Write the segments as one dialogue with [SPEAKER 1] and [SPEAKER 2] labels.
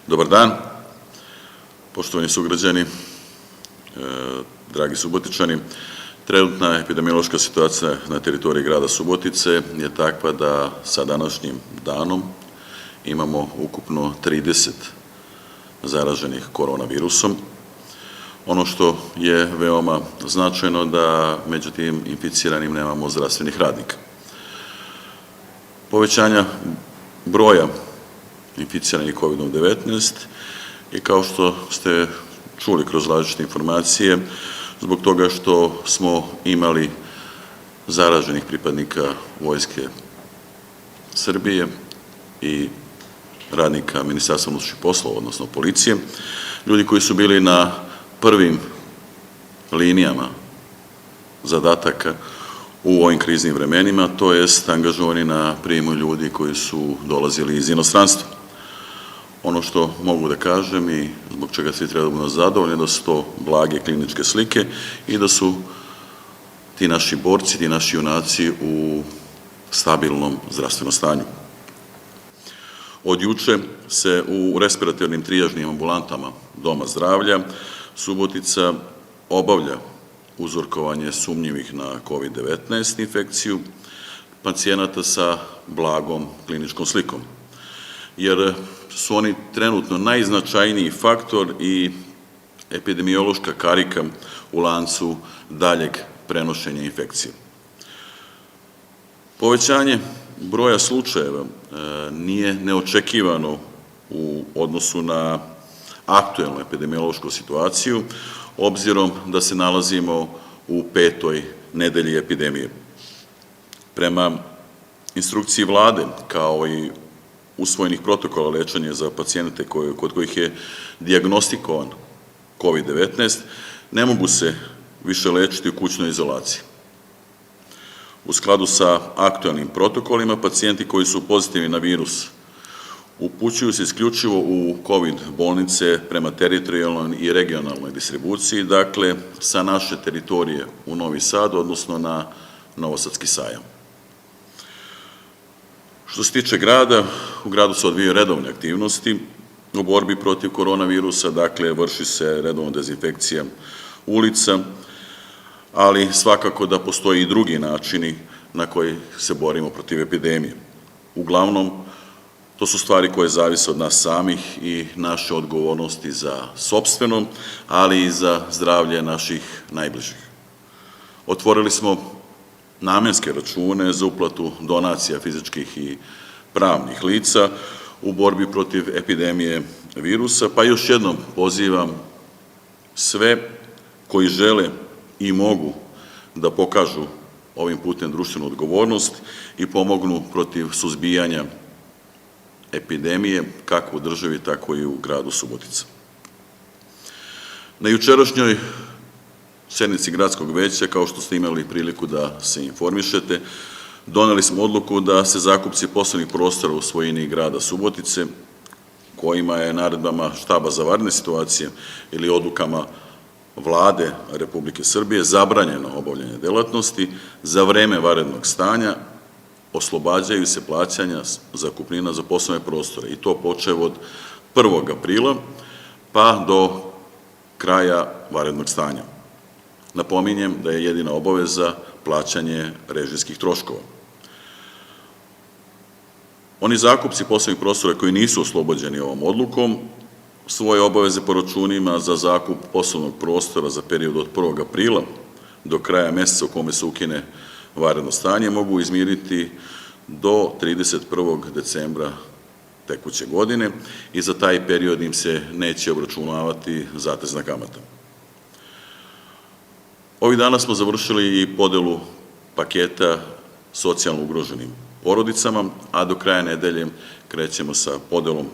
[SPEAKER 1] Dobar dan, poštovani sugrađani, dragi Subotičani. Trenutna epidemiološka situacija na teritoriji grada Subotice je takva da sa današnjim danom imamo ukupno 30 zaraženih koronavirusom. Ono što je veoma značajno da među tim inficiranim nemamo zdravstvenih radnika. Povećanja broja inficiranih COVID-19 i kao što ste čuli kroz različite informacije, zbog toga što smo imali zaraženih pripadnika Vojske Srbije i radnika Ministarstva unutrašnjih poslova, odnosno policije, ljudi koji su bili na prvim linijama zadataka u ovim kriznim vremenima, to jest angažovani na prijemu ljudi koji su dolazili iz inostranstva. Ono što mogu da kažem i zbog čega svi treba da budemo zadovoljni, da su to blage kliničke slike i da su ti naši borci, ti naši junaci u stabilnom zdravstvenom stanju. Od juče se u respiratornim trijažnim ambulantama Doma zdravlja Subotica obavlja uzorkovanje sumnjivih na COVID-19 infekciju pacijenata sa blagom kliničkom slikom, jer su oni trenutno najznačajniji faktor i epidemiološka karika u lancu daljeg prenošenja infekcije. Povećanje broja slučajeva nije neočekivano u odnosu na aktuelnu epidemiološku situaciju, obzirom da se nalazimo u 5. nedelji epidemije. Prema instrukciji vlade, kao i usvojenih protokola lečenja za pacijente kod kojih je dijagnostikovan COVID-19, ne mogu se više lečiti u kućnoj izolaciji. U skladu sa aktualnim protokolima, pacijenti koji su pozitivni na virus upućuju se isključivo u COVID bolnice prema teritorijalnoj i regionalnoj distribuciji, dakle sa naše teritorije u Novi Sad, odnosno na Novosadski sajam. Što se tiče grada, u gradu se odvijaju redovne aktivnosti u borbi protiv koronavirusa, dakle vrši se redovna dezinfekcija ulica, ali svakako da postoji i drugi načini na koji se borimo protiv epidemije. Uglavnom, to su stvari koje zavise od nas samih i naše odgovornosti za sopstveno, ali i za zdravlje naših najbližih. Otvorili smo namenske račune za uplatu donacija fizičkih i pravnih lica u borbi protiv epidemije virusa, pa još jednom pozivam sve koji žele i mogu da pokažu ovim putem društvenu odgovornost i pomognu protiv suzbijanja epidemije, kako u državi, tako i u gradu Subotica. Na jučerašnjoj sednici gradskog veća, kao što ste imali priliku da se informišete, doneli smo odluku da se zakupci poslovnih prostora u svojini grada Subotice, kojima je naredbama štaba za vanredne situacije ili odlukama Vlade Republike Srbije zabranjeno obavljanje delatnosti, za vreme vanrednog stanja oslobađaju se plaćanja zakupnina za poslovne prostore, i to počev od 1. aprila pa do kraja vanrednog stanja. Napominjem da je jedina obaveza plaćanje režijskih troškova. Oni zakupci poslovnih prostora koji nisu oslobođeni ovom odlukom, svoje obaveze po računima za zakup poslovnog prostora za period od 1. aprila do kraja meseca u kome se ukine vanredno stanje mogu izmiriti do 31. decembra tekuće godine i za taj period im se neće obračunavati zatezna kamata. Ovih dana smo završili i podelu paketa socijalno ugroženim porodicama, a do kraja nedelje krećemo sa podelom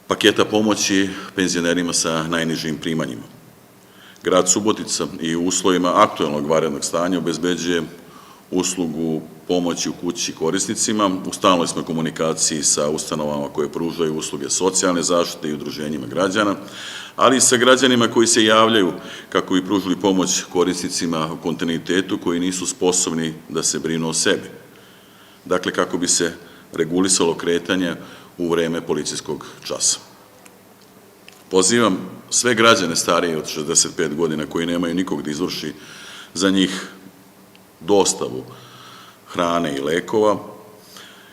[SPEAKER 1] paketa pomoći penzionerima sa najnižim primanjima. Grad Subotica i u uslovima aktuelnog vanrednog stanja obezbeđuje uslugu pomoći u kući korisnicima. U stalnoj smo komunikaciji sa ustanovama koje pružaju usluge socijalne zaštite i udruženjima građana, ali i sa građanima koji se javljaju kako bi pružili pomoć korisnicima u kontinuitetu koji nisu sposobni da se brinu o sebi. Dakle, kako bi se regulisalo kretanje u vreme policijskog časa. Pozivam sve građane starije od 65 godina koji nemaju nikog da izvrši za njih dostavu hrane i lekova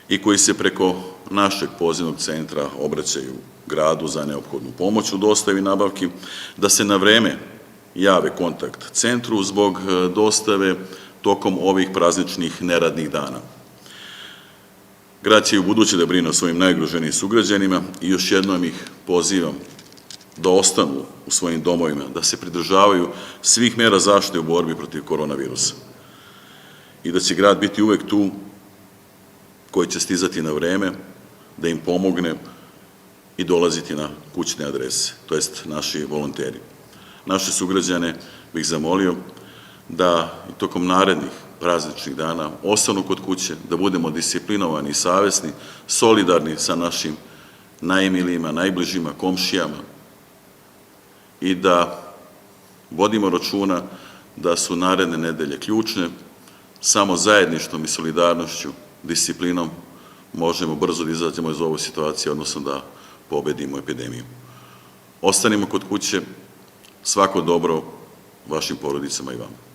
[SPEAKER 1] i koji se preko našeg pozivnog centra obraćaju gradu za neophodnu pomoć u dostavi nabavki, da se na vreme jave kontakt centru zbog dostave tokom ovih prazničnih neradnih dana. Grad će i u buduće da brine o svojim najugroženijim sugrađanima i još jednom ih pozivam da ostanu u svojim domovima, da se pridržavaju svih mera zaštite u borbi protiv koronavirusa i da će grad biti uvek tu koji će stizati na vreme, da im pomogne i dolaziti na kućne adrese, to jest naši volonteri. Naše sugrađane bih zamolio da i tokom narednih prazničnih dana ostanu kod kuće, da budemo disciplinovani i savesni, solidarni sa našim najmilijima, najbližima, komšijama i da vodimo računa da su naredne nedelje ključne, samo zajedništvom i solidarnošću, disciplinom možemo brzo da izađemo iz ove situacije, odnosno da pobedimo epidemiju. Ostanimo kod kuće, svako dobro vašim porodicama i vama.